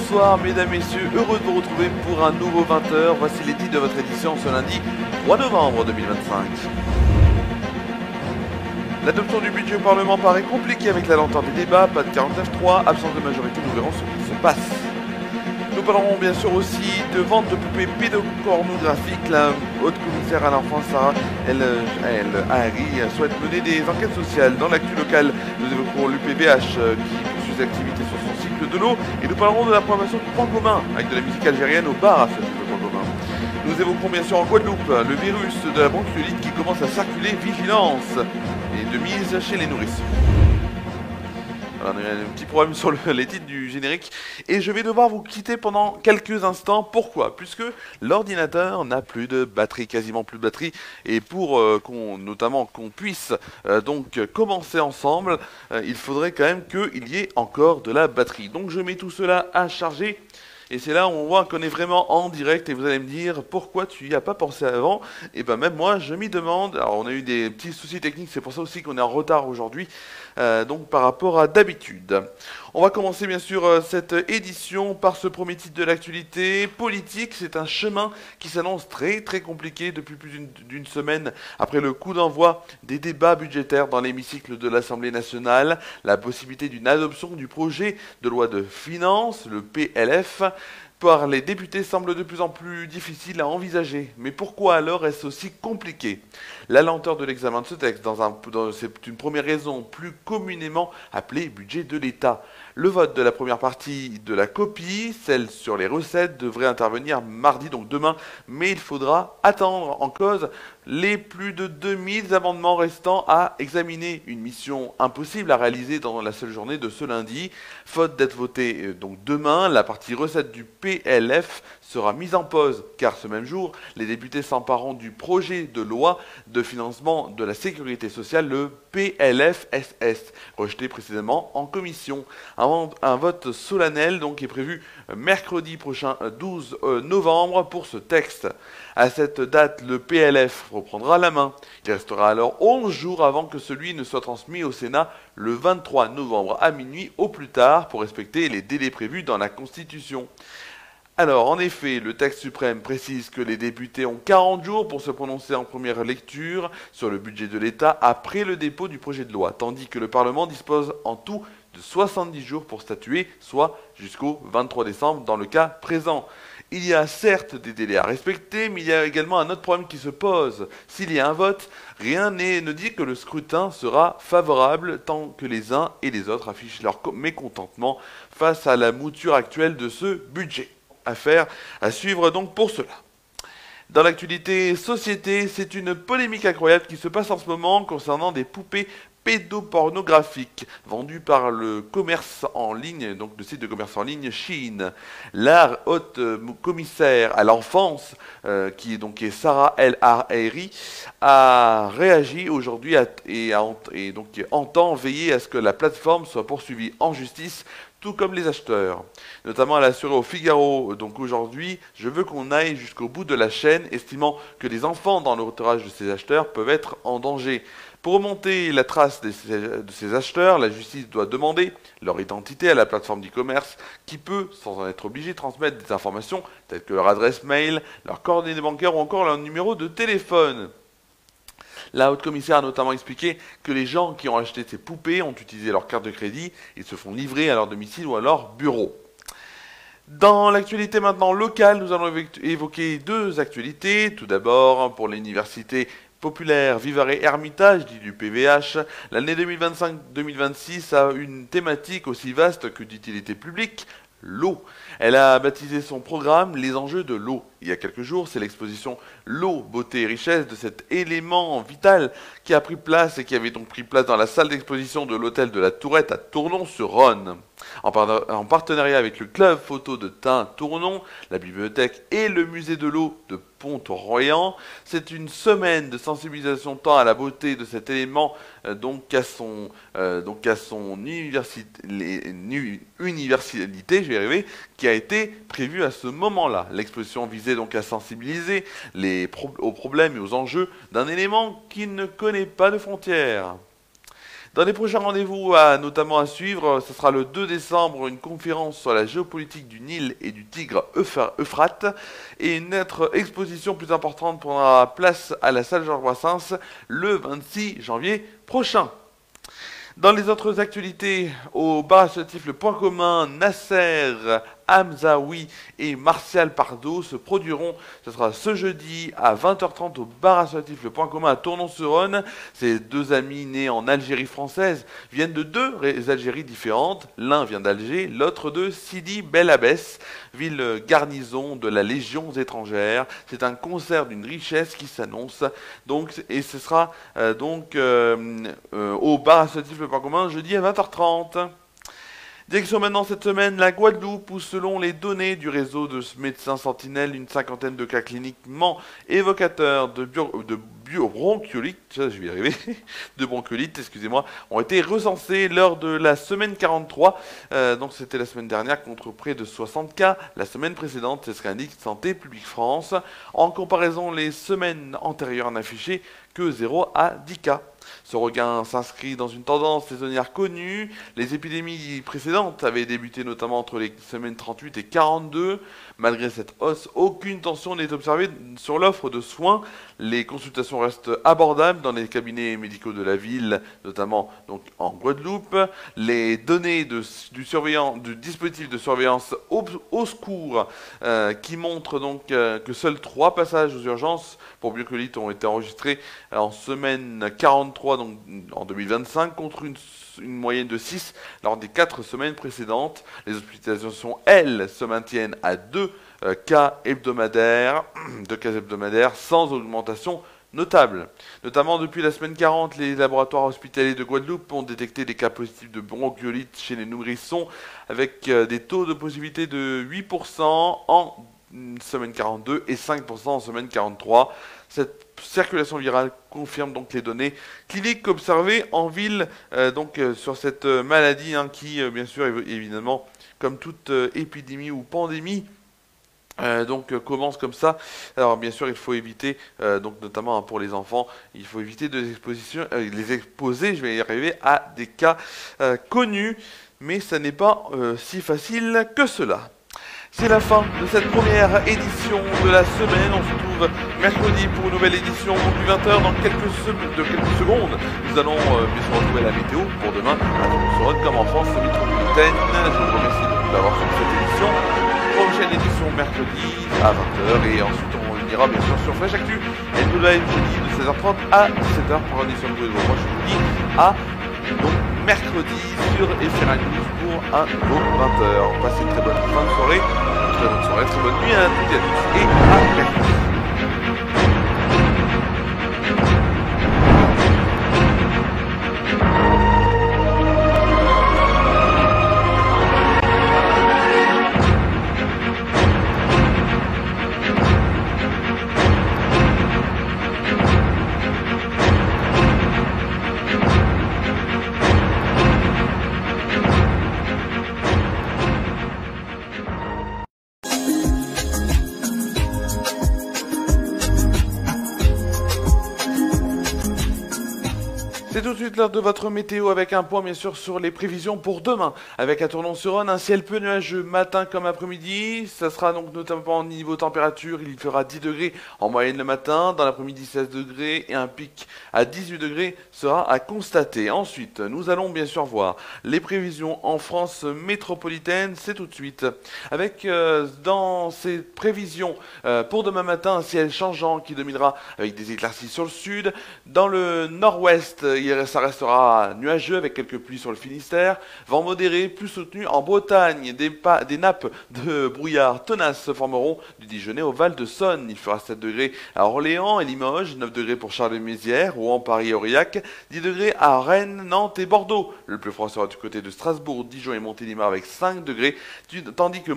Bonsoir mesdames, messieurs, heureux de vous retrouver pour un nouveau 20h. Voici les titres de votre édition ce lundi 3 novembre 2025. L'adoption du budget au Parlement paraît compliquée avec la lenteur des débats, pas de 49.3, absence de majorité, nous verrons ce qui se passe. Nous parlerons bien sûr aussi de vente de poupées pédopornographiques. La haute commissaire à l'enfance Sarah El Haïry souhaite mener des enquêtes sociales. Dans l'actu locale, nous évoquerons l'UPVH qui poursuit ses activités sur son cycle de l'eau et nous parlerons de la programmation du point commun avec de la musique algérienne au bar à ce type de point commun. Nous évoquerons bien sûr en Guadeloupe le virus de la bronchiolite qui commence à circuler, vigilance et de mise chez les nourrissons. On a un petit problème sur les titres du générique et je vais devoir vous quitter pendant quelques instants. Pourquoi? Puisque l'ordinateur n'a plus de batterie, quasiment plus de batterie, et pour notamment qu'on puisse donc commencer ensemble, il faudrait quand même qu'il y ait encore de la batterie. Donc je mets tout cela à charger. Et c'est là où on voit qu'on est vraiment en direct et vous allez me dire pourquoi tu n'y as pas pensé avant. Et ben même moi je m'y demande. Alors on a eu des petits soucis techniques, c'est pour ça aussi qu'on est en retard aujourd'hui, donc par rapport à d'habitude. On va commencer bien sûr cette édition par ce premier titre de l'actualité politique. C'est un chemin qui s'annonce très très compliqué depuis plus d'une semaine après le coup d'envoi des débats budgétaires dans l'hémicycle de l'Assemblée nationale. La possibilité d'une adoption du projet de loi de finances, le PLF, par les députés semble de plus en plus difficile à envisager. Mais pourquoi alors est-ce aussi compliqué? La lenteur de l'examen de ce texte, c'est une première raison, plus communément appelée budget de l'État. Le vote de la première partie de la copie, celle sur les recettes, devrait intervenir mardi, donc demain, mais il faudra attendre. En cause les plus de 2000 amendements restants à examiner. Une mission impossible à réaliser dans la seule journée de ce lundi. Faute d'être votée donc demain, la partie recette du PLF sera mise en pause, car ce même jour, les députés s'empareront du projet de loi de financement de la sécurité sociale, le PLFSS, rejeté précédemment en commission. Un vote solennel donc est prévu mercredi prochain, 12 novembre, pour ce texte. À cette date, le PLF reprendra la main. Il restera alors 11 jours avant que celui ne soit transmis au Sénat le 23 novembre à minuit au plus tard pour respecter les délais prévus dans la Constitution. Alors, en effet, le texte suprême précise que les députés ont 40 jours pour se prononcer en première lecture sur le budget de l'État après le dépôt du projet de loi, tandis que le Parlement dispose en tout de 70 jours pour statuer, soit jusqu'au 23 décembre dans le cas présent. Il y a certes des délais à respecter, mais il y a également un autre problème qui se pose. S'il y a un vote, rien ne dit que le scrutin sera favorable tant que les uns et les autres affichent leur mécontentement face à la mouture actuelle de ce budget. Affaire à suivre donc pour cela. Dans l'actualité société, c'est une polémique incroyable qui se passe en ce moment concernant des poupées pédopornographiques vendues par le commerce en ligne, donc le site de commerce en ligne Shein. La haute commissaire à l'enfance, qui est Sarah El Haïry, a réagi aujourd'hui et donc entend veiller à ce que la plateforme soit poursuivie en justice, tout comme les acheteurs. Notamment, elle a assuré au Figaro, donc aujourd'hui, je veux qu'on aille jusqu'au bout de la chaîne, estimant que les enfants dans l'entourage de ces acheteurs peuvent être en danger. Pour remonter la trace de ces acheteurs, la justice doit demander leur identité à la plateforme d'e-commerce qui peut, sans en être obligé, transmettre des informations telles que leur adresse mail, leurs coordonnées bancaires ou encore leur numéro de téléphone. La haute commissaire a notamment expliqué que les gens qui ont acheté ces poupées ont utilisé leur carte de crédit et se font livrer à leur domicile ou à leur bureau. Dans l'actualité maintenant locale, nous allons évoquer deux actualités. Tout d'abord, pour l'université populaire Vivarais-Hermitage, dit du PVH, l'année 2025-2026 a une thématique aussi vaste que d'utilité publique, l'eau. Elle a baptisé son programme Les enjeux de l'eau. Il y a quelques jours, c'est l'exposition L'eau, beauté et richesse de cet élément vital qui a pris place et qui avait donc pris place dans la salle d'exposition de l'hôtel de la Tourette à Tournon-sur-Rhône. En partenariat avec le club photo de Tain-Tournon, la bibliothèque et le musée de l'eau de Pont-Royan, c'est une semaine de sensibilisation tant à la beauté de cet élément donc à son universalité, je vais y arriver, qui a été prévue à ce moment-là. L'exposition visait donc à sensibiliser aux problèmes et aux enjeux d'un élément qui ne connaît pas de frontières. Dans les prochains rendez-vous, notamment à suivre, ce sera le 2 décembre, une conférence sur la géopolitique du Nil et du Tigre Euphrate, et une autre exposition plus importante prendra place à la salle Georges Brassens le 26 janvier prochain. Dans les autres actualités, au bar associatif Le Point Commun, Nasser Hamzaoui et Martial Pardo se produiront. Ce sera ce jeudi à 20h30 au bar associatif Le Point Commun à Tournon-sur-Rhône. Ces deux amis nés en Algérie française viennent de deux Algéries différentes. L'un vient d'Alger, l'autre de Sidi Bel Abbès, ville garnison de la Légion étrangère. C'est un concert d'une richesse qui s'annonce. Et ce sera au bar associatif Le Point Commun jeudi à 20h30. Direction maintenant cette semaine la Guadeloupe où selon les données du réseau de médecins sentinelles, une cinquantaine de cas cliniquement évocateurs de bronchiolite, je vais y arriver, de bronchiolite, excusez-moi, ont été recensés lors de la semaine 43, donc c'était la semaine dernière contre près de 60 cas la semaine précédente, c'est ce qu'indique Santé publique France. En comparaison, les semaines antérieures n'affichaient que 0 à 10 cas. Ce regain s'inscrit dans une tendance saisonnière connue. Les épidémies précédentes avaient débuté notamment entre les semaines 38 et 42. Malgré cette hausse, aucune tension n'est observée sur l'offre de soins. Les consultations restent abordables dans les cabinets médicaux de la ville, notamment donc en Guadeloupe. Les données du dispositif de surveillance au secours qui montrent donc que seuls 3 passages aux urgences pour bronchiolite ont été enregistrés en semaine 43, donc en 2025, contre une moyenne de 6 lors des 4 semaines précédentes. Les hospitalisations, elles, se maintiennent à 2 cas hebdomadaires, sans augmentation notable. Notamment depuis la semaine 40, les laboratoires hospitaliers de Guadeloupe ont détecté des cas positifs de bronchiolite chez les nourrissons avec des taux de positivité de 8% en semaine 42 et 5% en semaine 43. Cette circulation virale confirme donc les données cliniques observées en ville sur cette maladie qui, bien sûr, évidemment, comme toute épidémie ou pandémie, commence comme ça. Alors bien sûr il faut éviter, notamment pour les enfants, il faut éviter de les exposer, je vais y arriver, à des cas connus, mais ça n'est pas si facile que cela. C'est la fin de cette première édition de la semaine. On se retrouve mercredi pour une nouvelle édition du 20h. Dans quelques secondes, nous allons bien sûr retrouver la météo pour demain à Tournon-sur-Rhône comme en France métropolitaine. Je vous remercie d'avoir suivi cette édition. Prochaine édition mercredi à 20h et ensuite on ira bien sûr sur Fresh Actu et nous live jeudi de 16h30 à 17h pour une édition de Bruit de Moi je vous dis à mercredi sur FR News pour un nouveau 20h. Passez une très bonne fin de soirée, très bonne nuit à toutes et à tous et à mercredi. C'est tout de suite l'heure de votre météo avec un point bien sûr sur les prévisions pour demain. Avec à Tournon-sur-Rhône, un ciel peu nuageux matin comme après-midi. Ça sera donc notamment au niveau température, il fera 10 degrés en moyenne le matin. Dans l'après-midi 16 degrés et un pic à 18 degrés sera à constater. Ensuite, nous allons bien sûr voir les prévisions en France métropolitaine. C'est tout de suite. Avec dans ces prévisions pour demain matin, un ciel changeant qui dominera avec des éclaircies sur le sud. Dans le nord-ouest, ça restera nuageux avec quelques pluies sur le Finistère. Vent modéré, plus soutenu en Bretagne. Des nappes de brouillard tenaces se formeront du Dijonais au Val-de-Saône. Il fera 7 degrés à Orléans et Limoges, 9 degrés pour Charles-de-Mézières, Rouen, Paris et Aurillac, 10 degrés à Rennes, Nantes et Bordeaux. Le plus froid sera du côté de Strasbourg, Dijon et Montélimar avec 5 degrés, tandis que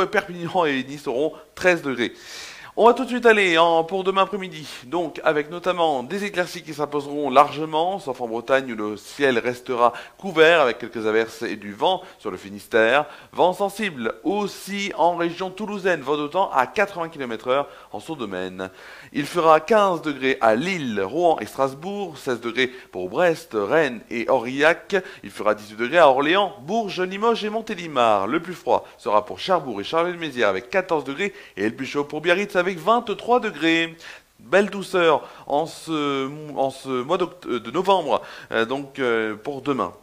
Perpignan et Nice auront 13 degrés. On va tout de suite aller pour demain après-midi, donc avec notamment des éclaircies qui s'imposeront largement, sauf en Bretagne où le ciel restera couvert avec quelques averses et du vent sur le Finistère. Vent sensible aussi en région toulousaine, vent d'autant à 80 km/h en son domaine. Il fera 15 degrés à Lille, Rouen et Strasbourg, 16 degrés pour Brest, Rennes et Aurillac. Il fera 18 degrés à Orléans, Bourges, Limoges et Montélimar. Le plus froid sera pour Cherbourg et Charleville-Mézières avec 14 degrés et le plus chaud pour Biarritz avec 23 degrés. Belle douceur en ce mois de novembre, pour demain.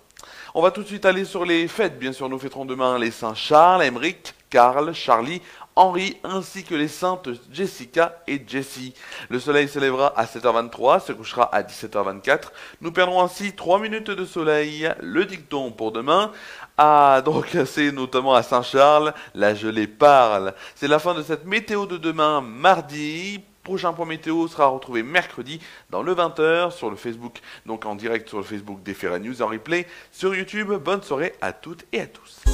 On va tout de suite aller sur les fêtes. Bien sûr, nous fêterons demain les saints Charles, Aymeric, Karl, Charlie, Henri, ainsi que les saintes Jessica et Jessie. Le soleil se lèvera à 7h23, se couchera à 17h24. Nous perdrons ainsi 3 minutes de soleil. Le dicton pour demain, donc c'est notamment à Saint-Charles, la gelée parle. C'est la fin de cette météo de demain, mardi. Prochain point météo sera retrouvé mercredi dans le 20h sur le Facebook, donc en direct sur le Facebook des Ferra News, en replay sur YouTube. Bonne soirée à toutes et à tous.